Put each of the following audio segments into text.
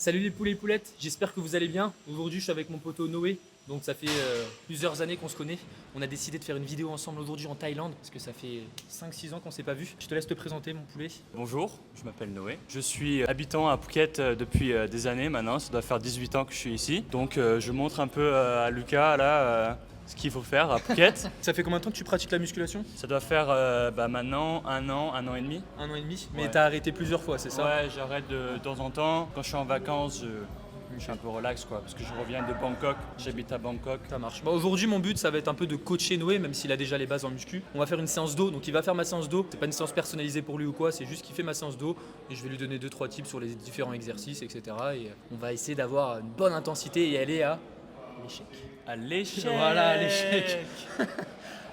Salut les poulets et poulettes, j'espère que vous allez bien. Aujourd'hui je suis avec mon poteau Noé, donc ça fait plusieurs années qu'on se connaît. On a décidé de faire une vidéo ensemble aujourd'hui en Thaïlande, parce que ça fait 5-6 ans qu'on s'est pas vu. Je te laisse te présenter mon poulet. Bonjour, je m'appelle Noé. Je suis habitant à Phuket depuis des années maintenant, ça doit faire 18 ans que je suis ici. Donc je montre un peu à Lucas là ce qu'il faut faire à Phuket. Ça fait combien de temps que tu pratiques la musculation? Ça doit faire maintenant un an et demi. 1 an et demi, mais Ouais. t'as arrêté plusieurs fois, c'est ça? Ouais, j'arrête de temps en temps. Quand je suis en vacances, je suis un peu relax quoi, parce que je reviens de Bangkok, j'habite à Bangkok. Ça marche. Bah, aujourd'hui, mon but, ça va être un peu de coacher Noé, même s'il a déjà les bases en muscu. On va faire une séance d'eau, donc il va faire ma séance d'eau. C'est pas une séance personnalisée pour lui ou quoi, c'est juste qu'il fait ma séance d'eau et je vais lui donner 2-3 tips sur les différents exercices, etc. Et on va essayer d'avoir une bonne intensité et aller à l'échec. À l'échec. Voilà, à l'échec.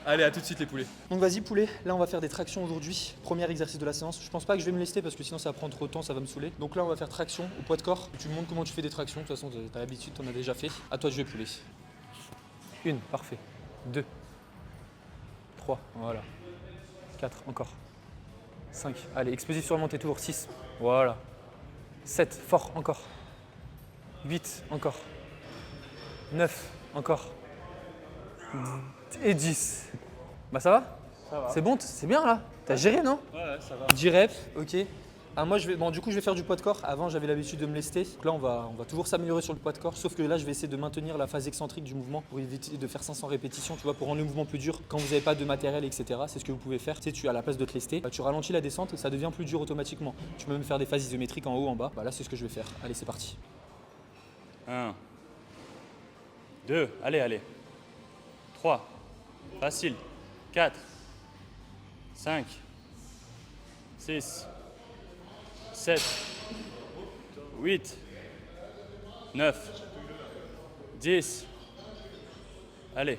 Allez, à tout de suite les poulets. Donc vas-y poulet, là on va faire des tractions aujourd'hui. Premier exercice de la séance. Je pense pas que je vais me lester parce que sinon ça va prendre trop de temps, ça va me saouler. Donc là on va faire traction au poids de corps. Tu me montres comment tu fais des tractions, de toute façon t'as l'habitude, t'en as déjà fait. À toi de jouer poulet. 1, parfait. 2, 3, voilà. 4, encore. 5, allez, explosif sur la montée, toujours. 6, voilà. 7, fort, encore. 8, encore. 9, encore. Et 10. Bah ça va? Ça va. C'est bon, c'est bien là? T'as géré non? Ouais, ça va. 10 reps, ok. Ah, moi du coup je vais faire du poids de corps. Avant j'avais l'habitude de me lester. Donc là on va toujours s'améliorer sur le poids de corps. Sauf que là je vais essayer de maintenir la phase excentrique du mouvement pour éviter de faire 500 répétitions, tu vois, pour rendre le mouvement plus dur. Quand vous n'avez pas de matériel, etc. C'est ce que vous pouvez faire. Tu sais, tu à la place de te lester, bah, tu ralentis la descente et ça devient plus dur automatiquement. Tu peux même faire des phases isométriques en haut, en bas. Bah là c'est ce que je vais faire. Allez c'est parti. 1, 2, allez. 3, facile. 4, 5, 6, 7, 8, 9, 10, allez.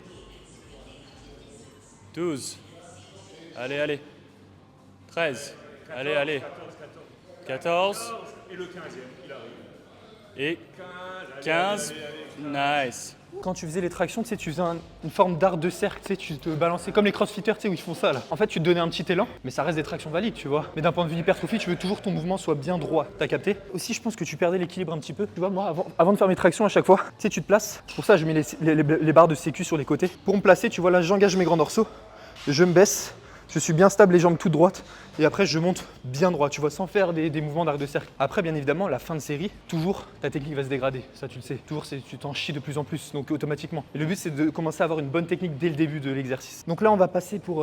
12, allez. 13, allez. 14, Et le 15e, il arrive. et 15, nice. Quand tu faisais les tractions, tu sais, tu faisais une forme d'arc de cercle, tu sais, tu te balançais comme les crossfitters, tu sais, où ils font ça là. En fait, tu te donnais un petit élan, mais ça reste des tractions valides, tu vois. Mais d'un point de vue hypertrophie, tu veux toujours que ton mouvement soit bien droit, t'as capté? Aussi, je pense que tu perdais l'équilibre un petit peu. Tu vois, moi, avant de faire mes tractions à chaque fois, tu sais, tu te places. Pour ça, je mets les barres de sécu sur les côtés. Pour me placer, tu vois, là, j'engage mes grands dorsaux, je me baisse. Je suis bien stable, les jambes toutes droites. Et après, je monte bien droit, tu vois, sans faire des mouvements d'arc de cercle. Après, bien évidemment, la fin de série, toujours, ta technique va se dégrader. Ça, tu le sais. Toujours, tu t'en chies de plus en plus, donc automatiquement. Et le but, c'est de commencer à avoir une bonne technique dès le début de l'exercice. Donc là, on va passer pour...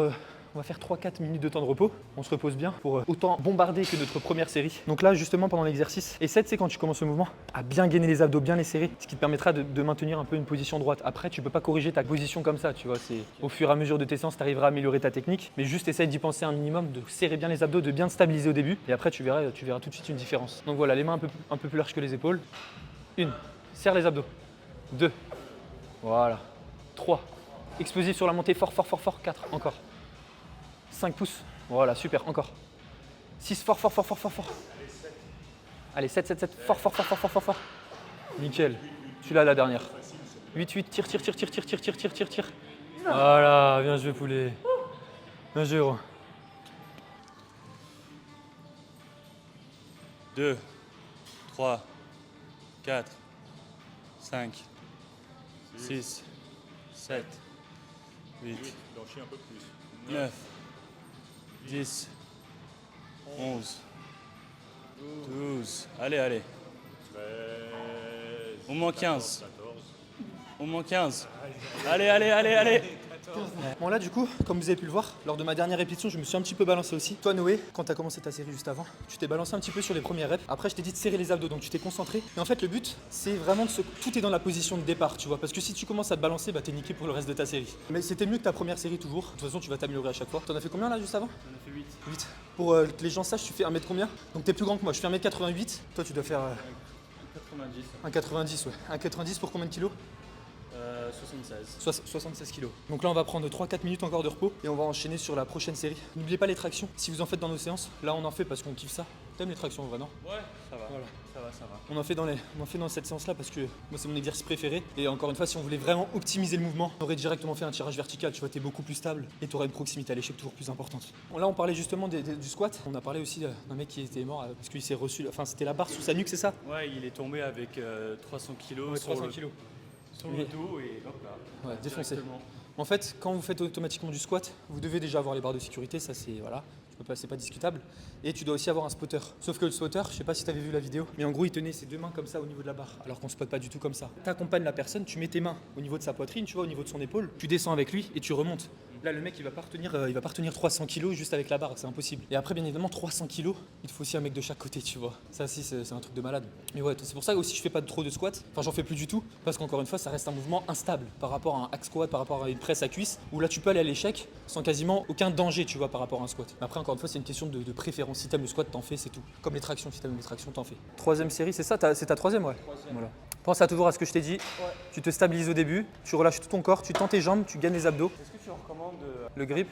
on va faire 3-4 minutes de temps de repos. On se repose bien pour autant bombarder que notre première série. Donc là, justement, pendant l'exercice, essaie, c'est quand tu commences le mouvement, à bien gainer les abdos, bien les serrer, ce qui te permettra de maintenir un peu une position droite. Après, tu peux pas corriger ta position comme ça, tu vois. C'est au fur et à mesure de tes séances, tu arriveras à améliorer ta technique, mais juste essaie d'y penser un minimum, de serrer bien les abdos, de bien te stabiliser au début, et après, tu verras tout de suite une différence. Donc voilà, les mains un peu plus larges que les épaules. 1, serre les abdos. 2, voilà. 3, explosif sur la montée, fort. 4, encore. 5 pouces, voilà, super, encore. 6, fort. Allez, 7, fort. Nickel, celui-là, la dernière. 8, tire. Voilà, bien joué, poulet. Bien joué, gros. 2, 3, 4, 5, 6, 7, 8, Blanchis un peu plus. 9, 10, 11, 12, allez. 13, Au moins 15. 14. Au moins 15. Allez. Bon là du coup, comme vous avez pu le voir, lors de ma dernière répétition, je me suis un petit peu balancé aussi. Toi Noé, quand tu as commencé ta série juste avant, tu t'es balancé un petit peu sur les premières reps. Après je t'ai dit de serrer les abdos, donc tu t'es concentré. Et en fait le but, c'est vraiment tout est dans la position de départ, tu vois. Parce que si tu commences à te balancer, bah t'es niqué pour le reste de ta série. Mais c'était mieux que ta première série toujours. De toute façon, tu vas t'améliorer à chaque fois. T'en as fait combien là juste avant? On a fait 8. 8. Pour que les gens sachent, tu fais 1m combien? Donc t'es plus grand que moi, je fais 1m88. Toi tu dois faire 90. 1,90 ouais. 1,90 pour combien de kilos? 76. 76 kilos. Donc là, on va prendre 3-4 minutes encore de repos et on va enchaîner sur la prochaine série. N'oubliez pas les tractions. Si vous en faites dans nos séances, là, on en fait parce qu'on kiffe ça. T'aimes les tractions, en vrai, non? Ouais, ça va. Voilà. Ça va. ça va. On en fait dans cette séance-là parce que moi, c'est mon exercice préféré. Et encore une fois, si on voulait vraiment optimiser le mouvement, on aurait directement fait un tirage vertical. Tu vois, t'es beaucoup plus stable et tu aurais une proximité à l'échec toujours plus importante. Bon, là, on parlait justement du squat. On a parlé aussi d'un mec qui était mort parce qu'il s'est reçu. Enfin, c'était la barre sous sa nuque, c'est ça? Ouais, il est tombé avec 300 kilos Ouais, sur 300 kilos. le dos et hop là. Ouais, défoncé. Directement. En fait, quand vous faites automatiquement du squat, vous devez déjà avoir les barres de sécurité, ça c'est voilà, c'est pas discutable. Et tu dois aussi avoir un spotter. Sauf que le spotter, je sais pas si tu avais vu la vidéo, mais en gros il tenait ses deux mains comme ça au niveau de la barre, alors qu'on spotte pas du tout comme ça. Tu accompagnes la personne, tu mets tes mains au niveau de sa poitrine, tu vois, au niveau de son épaule, tu descends avec lui et tu remontes. Là, le mec, il va pas retenir 300 kilos juste avec la barre, c'est impossible. Et après, bien évidemment, 300 kilos, il te faut aussi un mec de chaque côté, tu vois. Ça, si, c'est un truc de malade. Mais ouais, c'est pour ça aussi je fais pas trop de squat. Enfin, j'en fais plus du tout, parce qu'encore une fois, ça reste un mouvement instable par rapport à un hack squat, par rapport à une presse à cuisse, où là, tu peux aller à l'échec sans quasiment aucun danger, tu vois, par rapport à un squat. Mais après, encore une fois, c'est une question de préférence. Si t'aimes le squat, t'en fais, c'est tout. Comme les tractions, si t'aimes les tractions, t'en fais. Troisième série, c'est ça, c'est ta troisième, ouais. Voilà. Pense toujours à ce que je t'ai dit. Ouais. Tu te stabilises au début, tu relâches tout ton corps, tu tends tes jambes, tu gagnes les abdos. Est-ce que tu recommandes Le grip.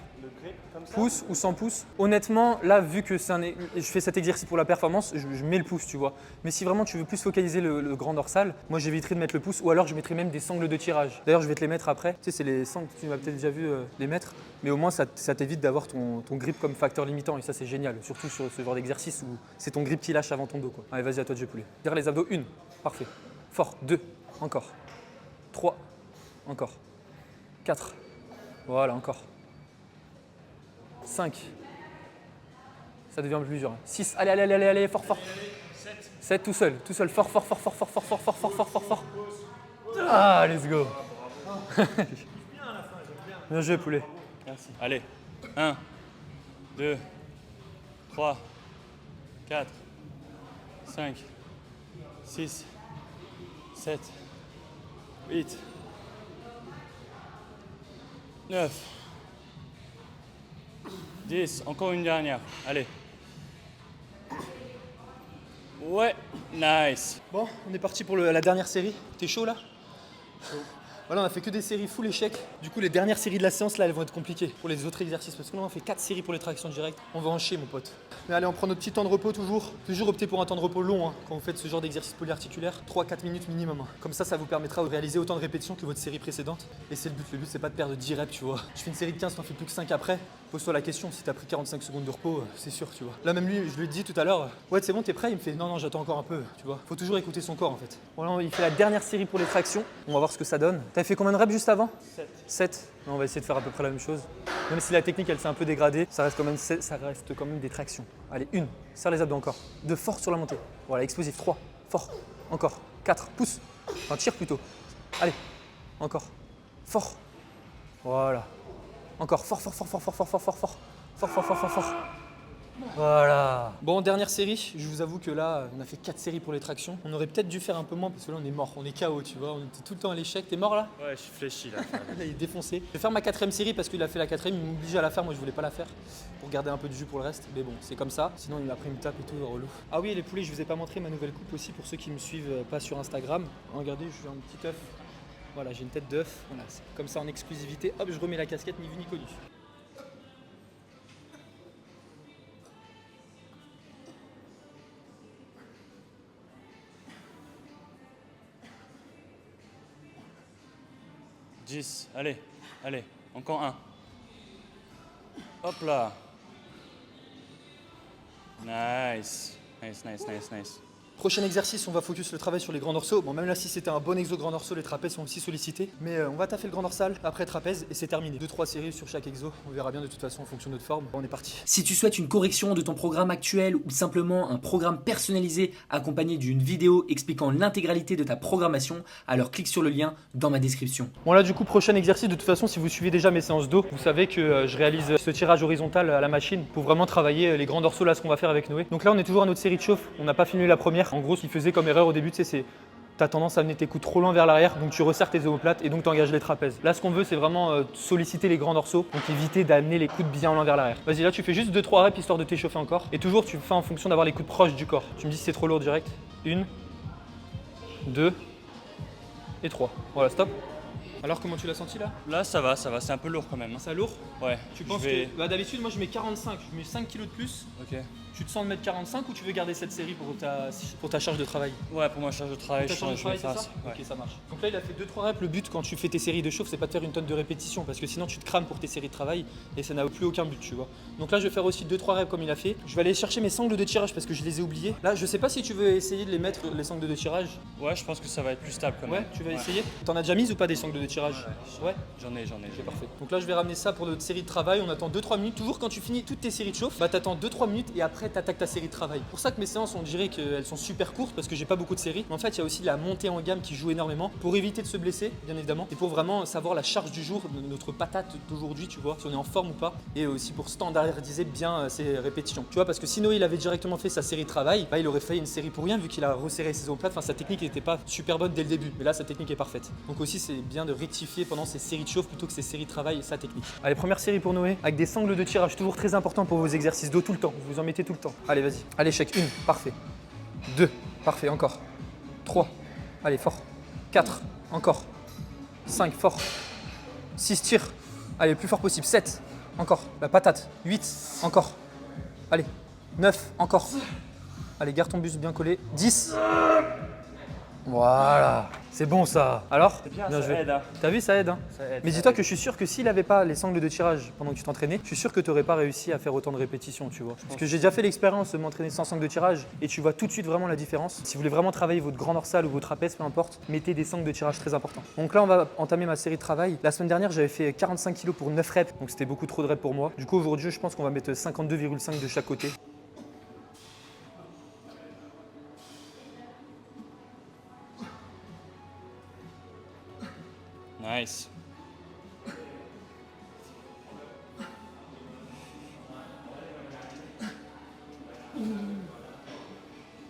comme ça? Pouce ou sans pouce. Honnêtement, là, vu que je fais cet exercice pour la performance, je mets le pouce, tu vois. Mais si vraiment tu veux plus focaliser le grand dorsal, moi j'éviterai de mettre le pouce ou alors je mettrai même des sangles de tirage. D'ailleurs, je vais te les mettre après. Tu sais, c'est les sangles, tu m'as peut-être déjà vu les mettre. Mais au moins, ça t'évite d'avoir ton grip comme facteur limitant et ça, c'est génial. Surtout sur ce genre d'exercice où c'est ton grip qui lâche avant ton dos, quoi. Allez, vas-y, à toi de jouer poulet. Tire les abdos, 1. Parfait. Fort. 2. Encore. 3. Encore. 4. Voilà, encore. 5. Ça devient plus dur. 6. Allez, fort. 7 tout seul, fort. Ah, let's go. Bien joué, poulet. Merci. Allez, 1, 2, 3, 4, 5, 6, 7, 8, 9, 10, encore une dernière. Allez. Ouais, nice. Bon, on est parti pour la dernière série. T'es chaud là? Chaud. Voilà, on a fait que des séries full échec. Du coup, les dernières séries de la séance là, elles vont être compliquées pour les autres exercices parce que là, on a fait 4 séries pour les tractions directes. On va en chier, mon pote. Mais allez, on prend notre petit temps de repos toujours. Toujours opter pour un temps de repos long hein, quand vous faites ce genre d'exercice polyarticulaire. 3-4 minutes minimum. Hein. Comme ça vous permettra de réaliser autant de répétitions que votre série précédente. Et c'est le but. Le but, c'est pas de perdre 10 reps, tu vois. Tu fais une série de 15, t'en fais plus que 5 après. Pose-toi la question, si t'as pris 45 secondes de repos, c'est sûr, tu vois. Là, même lui, je lui ai dit tout à l'heure, ouais, c'est bon, t'es prêt? Il me fait, non, j'attends encore un peu, tu vois. Faut toujours écouter son corps, en fait. Voilà, il fait la dernière série pour les tractions. On va voir ce que ça donne. T'as fait combien de reps juste avant? 7. On va essayer de faire à peu près la même chose. Même si la technique, elle s'est un peu dégradée, ça reste quand même des tractions. Allez, 1. Serre les abdos encore. 2. Fort sur la montée. Voilà, explosif. 3. Fort. Encore. 4. Pousse. Enfin, tire plutôt. Allez. Encore. Fort. Voilà. Encore. Fort. Voilà. Bon, dernière série. Je vous avoue que là, on a fait 4 séries pour les tractions. On aurait peut-être dû faire un peu moins parce que là, on est mort. On est KO, tu vois. On était tout le temps à l'échec. T'es mort là? Ouais, je suis fléchi là. Là, il est défoncé. Je vais faire ma 4ème série parce qu'il a fait la 4ème. Il m'obligeait à la faire. Moi, je voulais pas la faire pour garder un peu de jus pour le reste. Mais bon, c'est comme ça. Sinon, après, il me tape et tout, relou. Ah oui, les poulets, je vous ai pas montré ma nouvelle coupe aussi pour ceux qui me suivent pas sur Instagram. Regardez, je suis un petit œuf. Voilà, j'ai une tête d'œuf. Voilà, c'est comme ça en exclusivité. Hop, je remets la casquette, ni vu ni connu. Allez, encore un. Hop là. Nice. Prochain exercice, on va focus le travail sur les grands dorsaux. Bon, même là, si c'était un bon exo grand dorsaux, les trapèzes sont aussi sollicités. Mais on va taffer le grand dorsal, après trapèze, et c'est terminé. 2-3 séries sur chaque exo. On verra bien de toute façon en fonction de notre forme. On est parti. Si tu souhaites une correction de ton programme actuel ou simplement un programme personnalisé accompagné d'une vidéo expliquant l'intégralité de ta programmation, alors clique sur le lien dans ma description. Bon là du coup, prochain exercice, de toute façon, si vous suivez déjà mes séances dos, vous savez que je réalise ce tirage horizontal à la machine pour vraiment travailler les grands dorsaux, là ce qu'on va faire avec Noé. Donc là, on est toujours à notre série de chauffe. On n'a pas fini la première. En gros, ce qu'il faisait comme erreur au début, tu sais, c'est tu as tendance à amener tes coudes trop loin vers l'arrière, donc tu resserres tes omoplates et donc tu engages les trapèzes. Là, ce qu'on veut, c'est vraiment solliciter les grands dorsaux, donc éviter d'amener les coudes bien loin vers l'arrière. Vas-y, là, tu fais juste 2-3 reps histoire de t'échauffer encore. Et toujours, tu fais en fonction d'avoir les coudes proches du corps. Tu me dis si c'est trop lourd direct. 1, 2 et 3. Voilà, stop. Alors comment tu l'as senti là? Là, ça va, c'est un peu lourd quand même. C'est lourd? Ouais. Tu penses je vais... que. Bah, d'habitude, moi je mets 45, je mets 5 kilos de plus. Ok. Tu te sens de mettre 45 ou tu veux garder cette série pour ta charge de travail? Ouais, pour ma charge de travail, Ta charge de travail, c'est ça? Ouais. Ok, ça marche. Donc là, il a fait 2-3 reps. Le but quand tu fais tes séries de chauffe, c'est pas de faire une tonne de répétitions parce que sinon tu te crames pour tes séries de travail et ça n'a plus aucun but, tu vois. Donc là, je vais faire aussi 2-3 reps comme il a fait. Je vais aller chercher mes sangles de tirage parce que je les ai oubliés. Là, je sais pas si tu veux essayer de les mettre, les sangles de tirage. Ouais, je pense que ça va être plus stable quand même. Ouais, tu vas essayer. T'en as déjà mis ou pas des sangles de tirage? Ouais. J'en ai. Ok, parfait. Donc là, je vais ramener ça pour notre série de travail. On attend 2-3 minutes. Toujours quand tu finis toutes tes séries de chauffe, bah t'attends 2-3 minutes et après t'attaques ta série de travail. Pour ça que mes séances, on dirait qu'elles sont super courtes parce que j'ai pas beaucoup de séries. Mais en fait, il y a aussi la montée en gamme qui joue énormément pour éviter de se blesser, bien évidemment, et pour vraiment savoir la charge du jour, notre patate d'aujourd'hui, tu vois, si on est en forme ou pas, et aussi pour standardiser bien ses répétitions. Tu vois, parce que sinon il avait directement fait sa série de travail, bah il aurait fait une série pour rien vu qu'il a resserré ses omoplates. Enfin, sa technique n'était pas super bonne dès le début, mais là sa technique est parfaite. Donc aussi, c'est bien de rectifier pendant ses séries de chauffe plutôt que ses séries de travail et sa technique. Allez, première série pour Noé avec des sangles de tirage, toujours très important pour vos exercices d'eau tout le temps. Vous en mettez tout le temps. Allez, vas-y. Allez, check. 1, parfait. 2, parfait, encore. 3, allez, fort. 4, encore. 5, fort. 6, tire. Allez, le plus fort possible. 7, encore. La patate. 8, encore. Allez. 9, encore. Allez, garde ton buste bien collé. 10. Voilà, c'est bon ça. Alors? C'est bien, ça aide, hein. T'as vu, ça aide, hein? Ça aide, Mais ça dis-toi aide. que je suis sûr que s'il avait pas les sangles de tirage pendant que tu t'entraînais, je suis sûr que tu n'aurais pas réussi à faire autant de répétitions, tu vois. Parce que j'ai déjà fait l'expérience de m'entraîner sans sangles de tirage et tu vois tout de suite vraiment la différence. Si vous voulez vraiment travailler votre grand dorsal ou votre trapèze, peu importe, mettez des sangles de tirage très importants. Donc là, on va entamer ma série de travail. La semaine dernière, j'avais fait 45 kg pour 9 reps, donc c'était beaucoup trop de reps pour moi. Du coup, aujourd'hui, je pense qu'on va mettre 52,5 de chaque côté. Nice.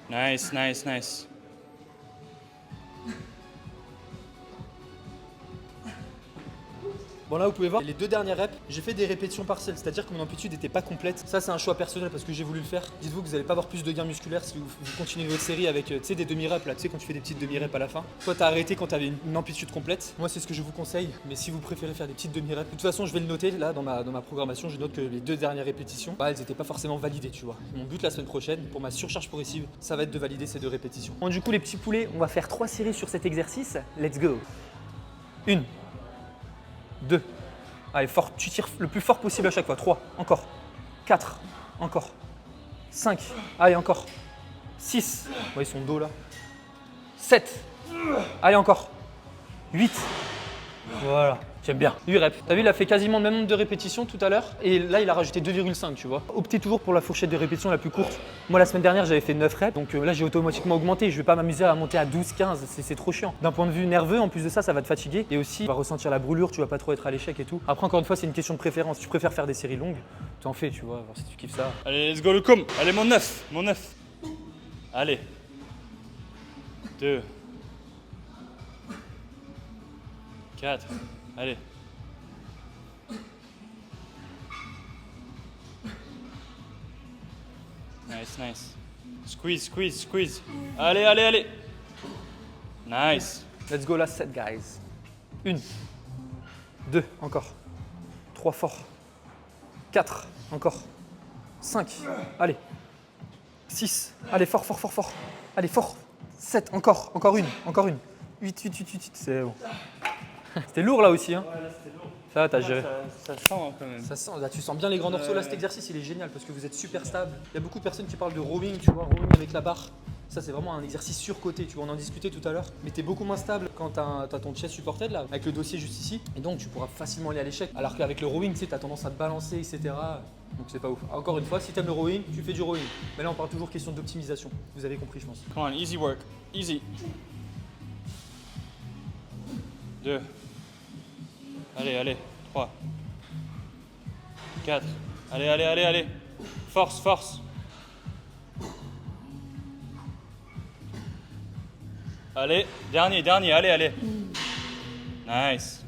Nice. Bon là vous pouvez voir les 2 dernières reps, j'ai fait des répétitions partielles, c'est-à-dire que mon amplitude n'était pas complète. Ça c'est un choix personnel parce que j'ai voulu le faire. Dites-vous que vous n'allez pas avoir plus de gains musculaires si vous continuez votre série avec des demi-reps là, tu sais quand tu fais des petites demi-reps à la fin. Toi t'as arrêté quand tu avais une amplitude complète. Moi c'est ce que je vous conseille, mais si vous préférez faire des petites demi-reps, de toute façon je vais le noter là dans ma programmation, je note que les 2 dernières répétitions, bah, elles n'étaient pas forcément validées, tu vois. Mon but la semaine prochaine pour ma surcharge progressive, ça va être de valider ces 2 répétitions. Bon du coup les petits poulets, on va faire 3 séries sur cet exercice. Let's go. 1, 2. Allez, fort, tu tires le plus fort possible à chaque fois. 3, encore. 4, encore. 5, allez, encore. 6, ouais, ils sont dos là. 7, allez, encore. 8, voilà. J'aime bien. 8 reps. T'as vu, il a fait quasiment le même nombre de répétitions tout à l'heure. Et là, il a rajouté 2,5, tu vois. Optez toujours pour la fourchette de répétition la plus courte. Moi, la semaine dernière, j'avais fait 9 reps. Donc là, j'ai automatiquement augmenté. Je vais pas m'amuser à monter à 12, 15. C'est trop chiant. D'un point de vue nerveux, en plus de ça, ça va te fatiguer. Et aussi, tu vas ressentir la brûlure. Tu vas pas trop être à l'échec et tout. Après, encore une fois, c'est une question de préférence. Si tu préfères faire des séries longues, t'en fais, tu vois. Voir si tu kiffes ça. Allez, let's go le com. Allez, mon 9. Allez. 2. 4. Allez. Nice. Squeeze. Allez. Nice. Let's go, last set, guys. 1, 2, encore. 3, fort. 4, encore. 5, allez. 6, allez, fort. Allez, fort. 7, encore une. 8, c'est bon. C'était lourd là aussi, hein. Ouais, là c'était lourd. Ça va, t'as géré. Ça sent hein, quand même. Ça sent, là tu sens bien les grands dorsaux. Là cet exercice il est génial parce que vous êtes super stable. Il y a beaucoup de personnes qui parlent de rowing, tu vois, rowing avec la barre. Ça c'est vraiment un exercice surcoté, tu vois, on en discutait tout à l'heure. Mais t'es beaucoup moins stable quand t'as ton chest supported là, avec le dossier juste ici. Et donc tu pourras facilement aller à l'échec. Alors qu'avec le rowing, tu sais, t'as tendance à te balancer, etc. Donc c'est pas ouf. Encore une fois, si t'aimes le rowing, tu fais du rowing. Mais là on parle toujours question d'optimisation. Vous avez compris je pense. Come on, easy work. Easy. 2. Allez. 3. 4. Allez. Force. Allez, dernier, allez. Nice.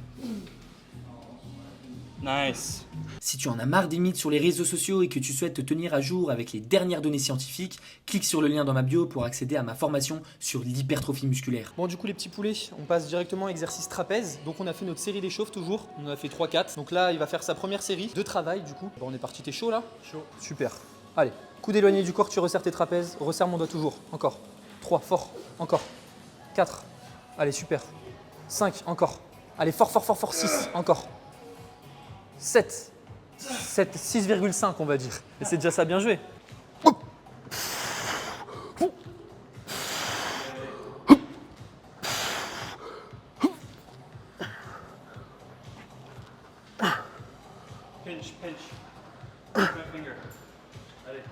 Nice. Si tu en as marre des mythes sur les réseaux sociaux et que tu souhaites te tenir à jour avec les dernières données scientifiques, clique sur le lien dans ma bio pour accéder à ma formation sur l'hypertrophie musculaire. Bon, du coup, les petits poulets, on passe directement à exercice trapèze. Donc, on a fait notre série d'échauffe toujours. On en a fait 3-4. Donc là, il va faire sa première série de travail, du coup. Bon, on est parti, t'es chaud là? Chaud. Super. Allez, coude éloigné du corps, tu resserres tes trapèzes. Resserre mon doigt toujours. Encore. 3, fort. Encore. 4. Allez, super. 5, encore. Allez, fort, fort, fort, fort. 6, encore. 7. 6,5 on va dire. Et c'est déjà ça, bien joué. Pinch, pinch. Allez.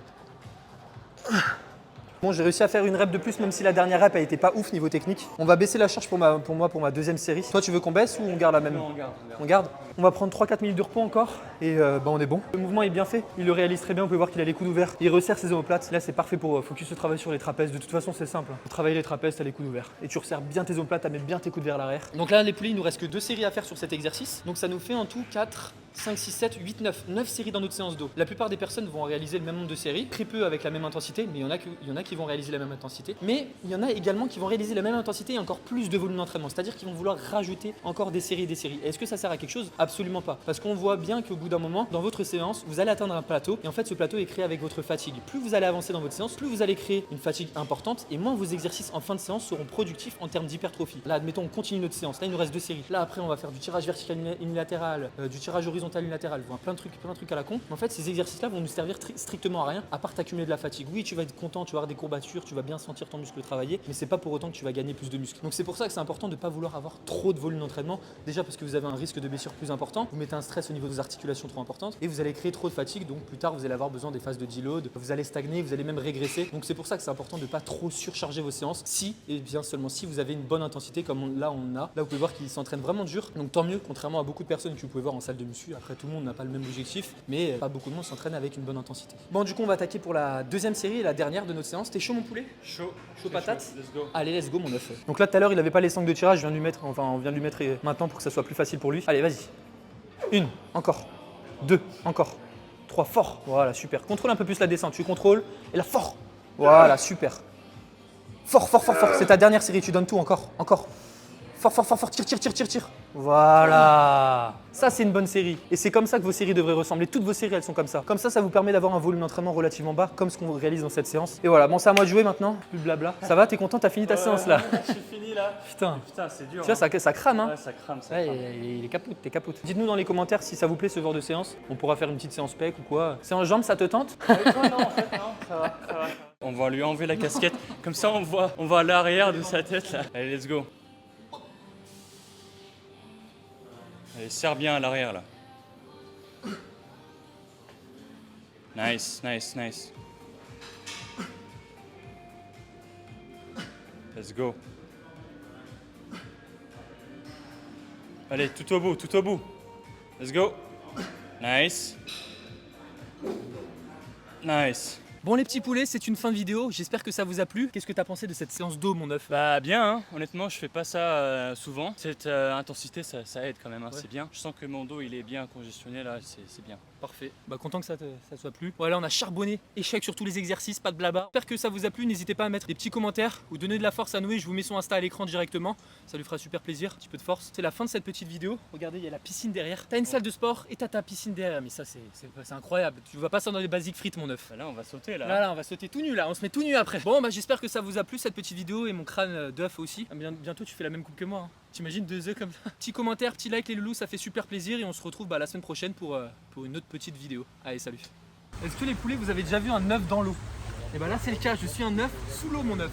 Bon, j'ai réussi à faire une rep de plus, même si la dernière rep elle était pas ouf niveau technique. On va baisser la charge pour ma deuxième série. Toi, tu veux qu'on baisse ou on garde la même? Non, on garde. On garde. On va prendre 3-4 minutes de repos encore et on est bon. Le mouvement est bien fait, il le réalise très bien, vous pouvez voir qu'il a les coudes ouverts. Il resserre ses omoplates. Là, c'est parfait pour focus le travail sur les trapèzes. De toute façon, c'est simple. Pour travailler les trapèzes, t'as les coudes ouverts. Et tu resserres bien tes omoplates, tu mets bien tes coudes vers l'arrière. Donc là, les poulets, il nous reste que 2 séries à faire sur cet exercice. Donc ça nous fait en tout 4, 5, 6, 7, 8, 9. 9 séries dans notre séance d'eau. La plupart des personnes vont réaliser le même nombre de séries, très peu avec la même intensité, mais il y en a qui vont réaliser la même intensité. Mais il y en a également qui vont réaliser la même intensité et encore plus de volume d'entraînement. C'est-à-dire qu'ils vont vouloir rajouter encore des séries et des séries. Est-ce que ça sert à quelque chose? Absolument pas. Parce qu'on voit bien qu'au bout d'un moment, dans votre séance, vous allez atteindre un plateau et en fait ce plateau est créé avec votre fatigue. Plus vous allez avancer dans votre séance, plus vous allez créer une fatigue importante et moins vos exercices en fin de séance seront productifs en termes d'hypertrophie. Là, admettons, on continue notre séance. Là, il nous reste 2 séries. Là, après, on va faire du tirage vertical unilatéral, du tirage horizontal unilatéral, voilà, plein de trucs à la con. Mais en fait, ces exercices-là vont nous servir strictement à rien, à part t'accumuler de la fatigue. Oui, tu vas être content, tu vas avoir des courbatures, tu vas bien sentir ton muscle travailler, mais c'est pas pour autant que tu vas gagner plus de muscles. Donc c'est pour ça que c'est important de ne pas vouloir avoir trop de volume d'entraînement. Déjà parce que vous avez un risque de blessure plus important, vous mettez un stress au niveau de vos articulations trop importante et vous allez créer trop de fatigue. Donc plus tard, vous allez avoir besoin des phases de deload, vous allez stagner, vous allez même régresser. Donc c'est pour ça que c'est important de ne pas trop surcharger vos séances. Si et bien seulement si vous avez une bonne intensité comme là on a. Là vous pouvez voir qu'il s'entraîne vraiment dur. Donc tant mieux, contrairement à beaucoup de personnes que vous pouvez voir en salle de muscu. Après tout le monde n'a pas le même objectif, mais pas beaucoup de monde s'entraîne avec une bonne intensité. Bon, du coup on va attaquer pour la deuxième série et la dernière de notre séance. T'es chaud mon poulet? Chaud. Chaud patate? Let's go. Allez, let's go mon œuf. Donc là tout à l'heure il avait pas les sangles de tirage, je viens de lui mettre, enfin on vient de lui mettre maintenant pour que ça soit plus facile pour lui. Allez, vas-y. 1, encore. 2, encore. 3, fort. Voilà, super. Contrôle un peu plus la descente, tu contrôles. Et là, fort. Voilà, super. Fort, fort, fort, fort. C'est ta dernière série, tu donnes tout encore. Encore. Fort, fort, fort, fort. Tire, tire, tire, tire, tire. Voilà. Ça, c'est une bonne série. Et c'est comme ça que vos séries devraient ressembler. Toutes vos séries, elles sont comme ça. Comme ça vous permet d'avoir un volume d'entraînement relativement bas, comme ce qu'on réalise dans cette séance. Et voilà, bon, c'est à moi de jouer maintenant. Plus de blabla. Ça va, t'es content, t'as fini ta séance là? Je suis fini là. Putain. Putain, c'est dur. Tu vois, ça crame, hein? Ouais, ça crame, ça Ouais, crame. il est capote, t'es capote. Dites-nous dans les commentaires si ça vous plaît ce genre de séance. On pourra faire une petite séance pec ou quoi. Séance jambes, ça te tente? Non, en fait, non, ça va, ça va. On va lui enlever la casquette. Comme ça, on voit l'arrière de sa tête là. Allez, let's go. Allez, serre bien à l'arrière là. Nice, nice, nice. Let's go. Allez, tout au bout, tout au bout. Let's go. Nice. Nice. Bon les petits poulets, c'est une fin de vidéo, j'espère que ça vous a plu. Qu'est-ce que t'as pensé de cette séance d'eau mon œuf? Bah bien, hein. Honnêtement je fais pas ça souvent. Cette intensité ça aide quand même, hein. Ouais. C'est bien. Je sens que mon dos il est bien congestionné là, c'est bien. Parfait, bah content que ça soit plu. Voilà, on a charbonné, échec sur tous les exercices, pas de blabla. J'espère que ça vous a plu, n'hésitez pas à mettre des petits commentaires ou donner de la force à Noé, je vous mets son Insta à l'écran directement. Ça lui fera super plaisir, un petit peu de force. C'est la fin de cette petite vidéo, regardez il y a la piscine derrière. T'as une salle de sport et t'as ta piscine derrière, mais ça c'est incroyable. Tu vois pas ça dans les basiques frites mon œuf. Bah là on va sauter là. Là, on va sauter tout nu là, on se met tout nu après. Bon bah j'espère que ça vous a plu cette petite vidéo et mon crâne d'œuf aussi. Bientôt tu fais la même coupe que moi, hein. T'imagines 2 œufs comme ça? Petit commentaire, petit like les loulous, ça fait super plaisir et on se retrouve la semaine prochaine pour une autre petite vidéo. Allez salut. Est-ce que les poulets vous avez déjà vu un œuf dans l'eau? Et bah là c'est le cas, je suis un œuf sous l'eau mon œuf.